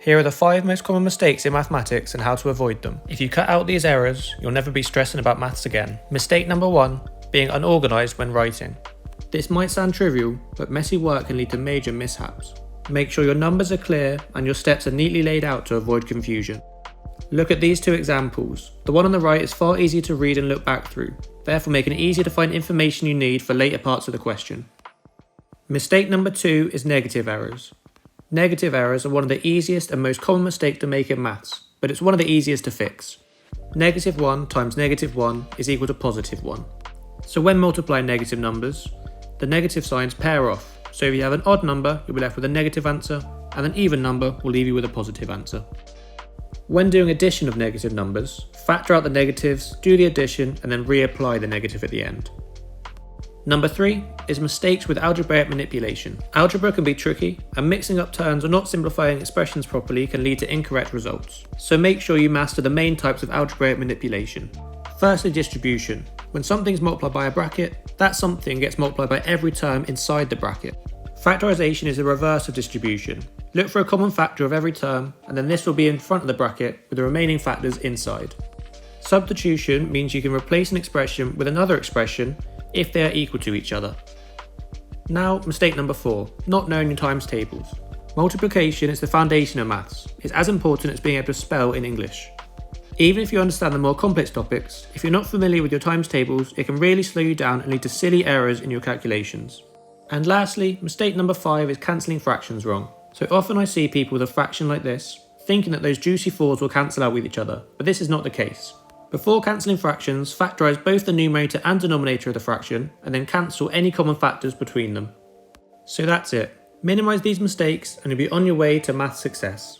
Here are the 5 most common mistakes in mathematics and how to avoid them. If you cut out these errors, you'll never be stressing about maths again. Mistake number 1, being unorganised when writing. This might sound trivial, but messy work can lead to major mishaps. Make sure your numbers are clear and your steps are neatly laid out to avoid confusion. Look at these 2 examples. The one on the right is far easier to read and look back through, therefore making it easier to find information you need for later parts of the question. Mistake number 2 is negative errors. Negative errors are one of the easiest and most common mistakes to make in maths, but it's one of the easiest to fix. -1 times -1 is equal to +1. So when multiplying negative numbers, the negative signs pair off. So if you have an odd number, you'll be left with a negative answer, and an even number will leave you with a positive answer. When doing addition of negative numbers, factor out the negatives, do the addition, and then reapply the negative at the end. Number 3 is mistakes with algebraic manipulation. Algebra can be tricky, and mixing up terms or not simplifying expressions properly can lead to incorrect results. So make sure you master the main types of algebraic manipulation. Firstly, distribution. When something's multiplied by a bracket, that something gets multiplied by every term inside the bracket. Factorization is the reverse of distribution. Look for a common factor of every term, and then this will be in front of the bracket with the remaining factors inside. Substitution means you can replace an expression with another expression if they are equal to each other. Now, mistake number 4, not knowing your times tables. Multiplication is the foundation of maths. It's as important as being able to spell in English. Even if you understand the more complex topics, if you're not familiar with your times tables, it can really slow you down and lead to silly errors in your calculations. And lastly, mistake number 5 is cancelling fractions wrong. So often I see people with a fraction like this, thinking that those juicy 4s will cancel out with each other, but this is not the case. Before cancelling fractions, factorise both the numerator and denominator of the fraction, and then cancel any common factors between them. So that's it. Minimise these mistakes and you'll be on your way to math success.